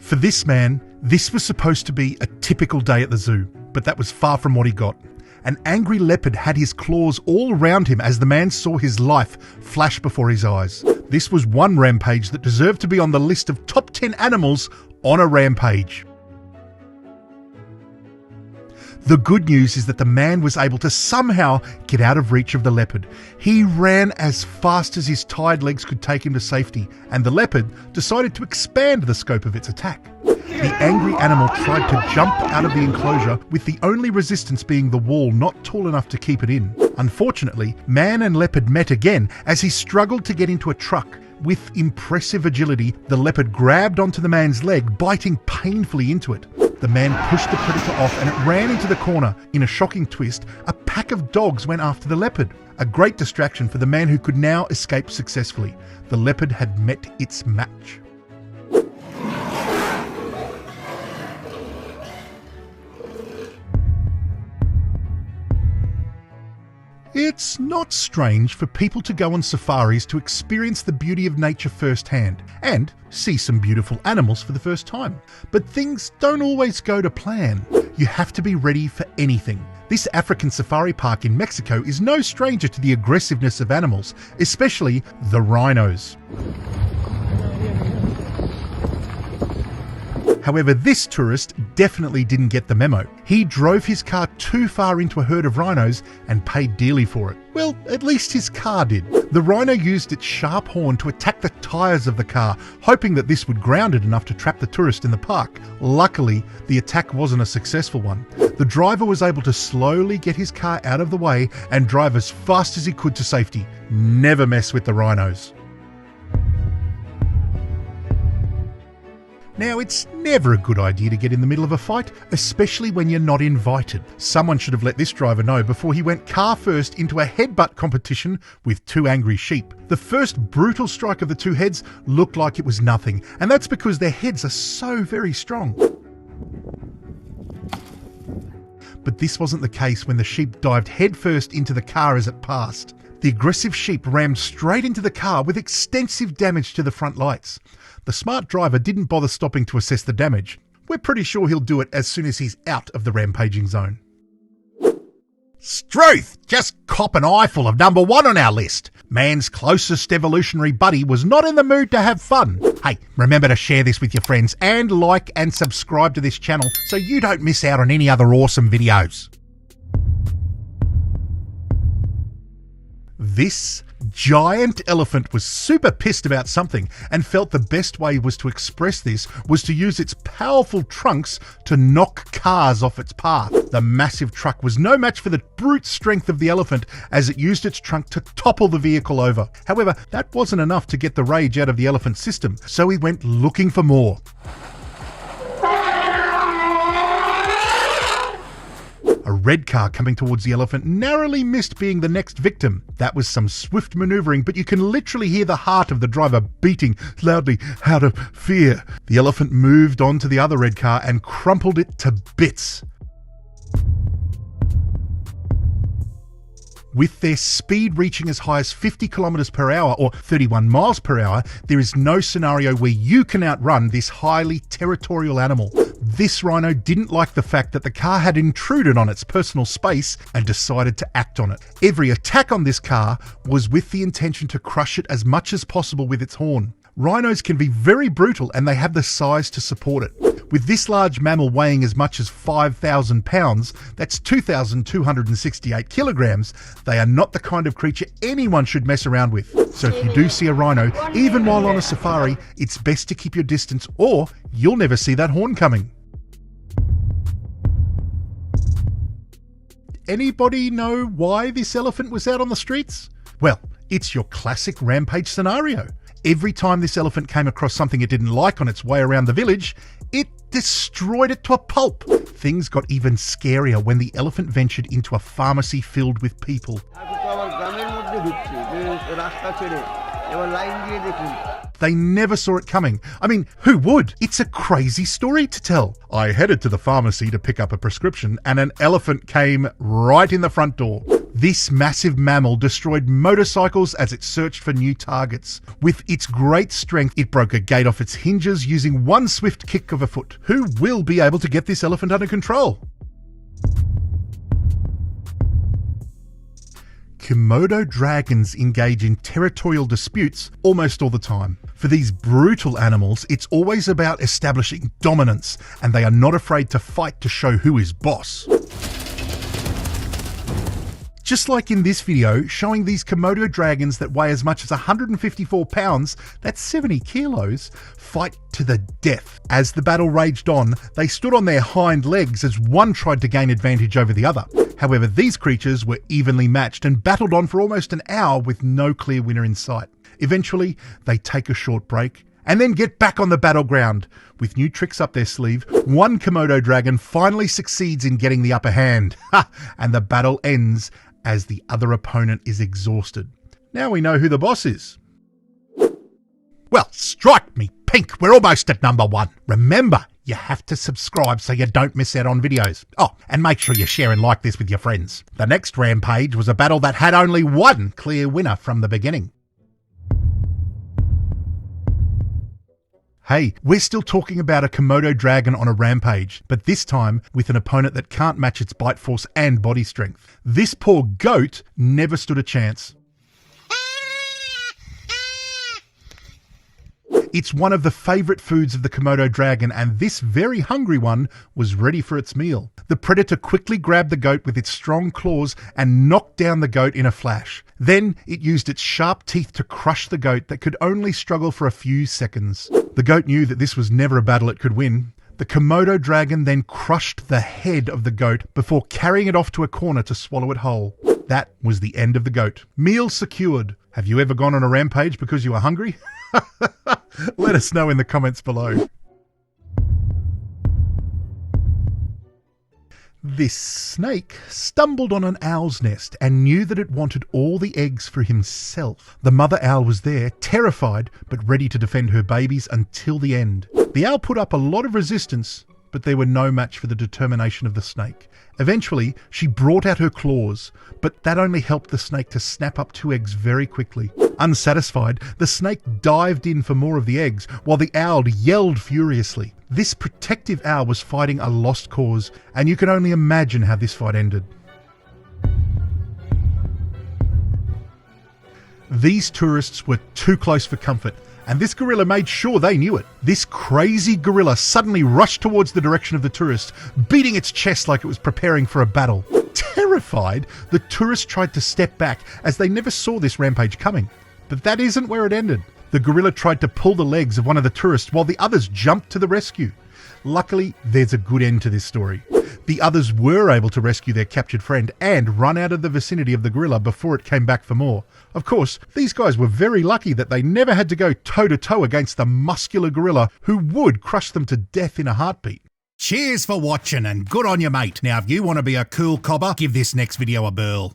For this man, this was supposed to be a typical day at the zoo, but that was far from what he got. An angry leopard had his claws all around him as the man saw his life flash before his eyes. This was one rampage that deserved to be on the list of top 10 animals on a rampage. The good news is that the man was able to somehow get out of reach of the leopard. He ran as fast as his tired legs could take him to safety, and the leopard decided to expand the scope of its attack. The angry animal tried to jump out of the enclosure, with the only resistance being the wall not tall enough to keep it in. Unfortunately, man and leopard met again as he struggled to get into a truck. With impressive agility, the leopard grabbed onto the man's leg, biting painfully into it. The man pushed the predator off and it ran into the corner. In a shocking twist, a pack of dogs went after the leopard. A great distraction for the man who could now escape successfully. The leopard had met its match. It's not strange for people to go on safaris to experience the beauty of nature firsthand and see some beautiful animals for the first time. But things don't always go to plan. You have to be ready for anything. This African safari park in Mexico is no stranger to the aggressiveness of animals, especially the rhinos. However, this tourist definitely didn't get the memo. He drove his car too far into a herd of rhinos and paid dearly for it. Well, at least his car did. The rhino used its sharp horn to attack the tyres of the car, hoping that this would ground it enough to trap the tourist in the park. Luckily, the attack wasn't a successful one. The driver was able to slowly get his car out of the way and drive as fast as he could to safety. Never mess with the rhinos. Now, it's never a good idea to get in the middle of a fight, especially when you're not invited. Someone should have let this driver know before he went car first into a headbutt competition with two angry sheep. The first brutal strike of the two heads looked like it was nothing, and that's because their heads are so very strong. But this wasn't the case when the sheep dived headfirst into the car as it passed. The aggressive sheep rammed straight into the car with extensive damage to the front lights. The smart driver didn't bother stopping to assess the damage. We're pretty sure he'll do it as soon as he's out of the rampaging zone. Struth! Just cop an eyeful of number one on our list. Man's closest evolutionary buddy was not in the mood to have fun. Hey, remember to share this with your friends and like and subscribe to this channel so you don't miss out on any other awesome videos. This giant elephant was super pissed about something and felt the best way was to express this was to use its powerful trunks to knock cars off its path. The massive truck was no match for the brute strength of the elephant as it used its trunk to topple the vehicle over. However, that wasn't enough to get the rage out of the elephant's system, so he went looking for more. A red car coming towards the elephant narrowly missed being the next victim. That was some swift manoeuvring, but you can literally hear the heart of the driver beating loudly out of fear. The elephant moved on to the other red car and crumpled it to bits. With their speed reaching as high as 50 kilometers per hour or 31 miles per hour, there is no scenario where you can outrun this highly territorial animal. This rhino didn't like the fact that the car had intruded on its personal space and decided to act on it. Every attack on this car was with the intention to crush it as much as possible with its horn. Rhinos can be very brutal and they have the size to support it. With this large mammal weighing as much as 5,000 pounds, that's 2,268 kilograms, they are not the kind of creature anyone should mess around with. So if you do see a rhino, even while on a safari, it's best to keep your distance or you'll never see that horn coming. Anybody know why this elephant was out on the streets? Well, it's your classic rampage scenario. Every time this elephant came across something it didn't like on its way around the village, it destroyed it to a pulp. Things got even scarier when the elephant ventured into a pharmacy filled with people. They never saw it coming. I mean, who would? It's a crazy story to tell. I headed to the pharmacy to pick up a prescription and an elephant came right in the front door. This massive mammal destroyed motorcycles as it searched for new targets. With its great strength, it broke a gate off its hinges using one swift kick of a foot. Who will be able to get this elephant under control? Komodo dragons engage in territorial disputes almost all the time. For these brutal animals, it's always about establishing dominance, and they are not afraid to fight to show who is boss. Just like in this video, showing these Komodo dragons that weigh as much as 154 pounds, that's 70 kilos, fight to the death. As the battle raged on, they stood on their hind legs as one tried to gain advantage over the other. However, these creatures were evenly matched and battled on for almost an hour with no clear winner in sight. Eventually, they take a short break and then get back on the battleground. With new tricks up their sleeve, one Komodo dragon finally succeeds in getting the upper hand. And the battle ends as the other opponent is exhausted. Now we know who the boss is. Well, strike me pink, we're almost at number 1. Remember, you have to subscribe so you don't miss out on videos. Oh, and make sure you share and like this with your friends. The next Rampage was a battle that had only one clear winner from the beginning. Hey, we're still talking about a Komodo dragon on a rampage, but this time with an opponent that can't match its bite force and body strength. This poor goat never stood a chance. It's one of the favourite foods of the Komodo dragon, and this very hungry one was ready for its meal. The predator quickly grabbed the goat with its strong claws and knocked down the goat in a flash. Then it used its sharp teeth to crush the goat that could only struggle for a few seconds. The goat knew that this was never a battle it could win. The Komodo dragon then crushed the head of the goat before carrying it off to a corner to swallow it whole. That was the end of the goat. Meal secured. Have you ever gone on a rampage because you were hungry? Let us know in the comments below. This snake stumbled on an owl's nest and knew that it wanted all the eggs for himself. The mother owl was there, terrified, but ready to defend her babies until the end. The owl put up a lot of resistance, but they were no match for the determination of the snake. Eventually, she brought out her claws, but that only helped the snake to snap up 2 eggs very quickly. Unsatisfied, the snake dived in for more of the eggs, while the owl yelled furiously. This protective owl was fighting a lost cause, and you can only imagine how this fight ended. These tourists were too close for comfort, and this gorilla made sure they knew it. This crazy gorilla suddenly rushed towards the direction of the tourist, beating its chest like it was preparing for a battle. Terrified, the tourists tried to step back as they never saw this rampage coming. But that isn't where it ended. The gorilla tried to pull the legs of one of the tourists while the others jumped to the rescue. Luckily, there's a good end to this story. The others were able to rescue their captured friend and run out of the vicinity of the gorilla before it came back for more. Of course, these guys were very lucky that they never had to go toe-to-toe against the muscular gorilla who would crush them to death in a heartbeat. Cheers for watching and good on you, mate. Now, if you want to be a cool cobber, give this next video a burl.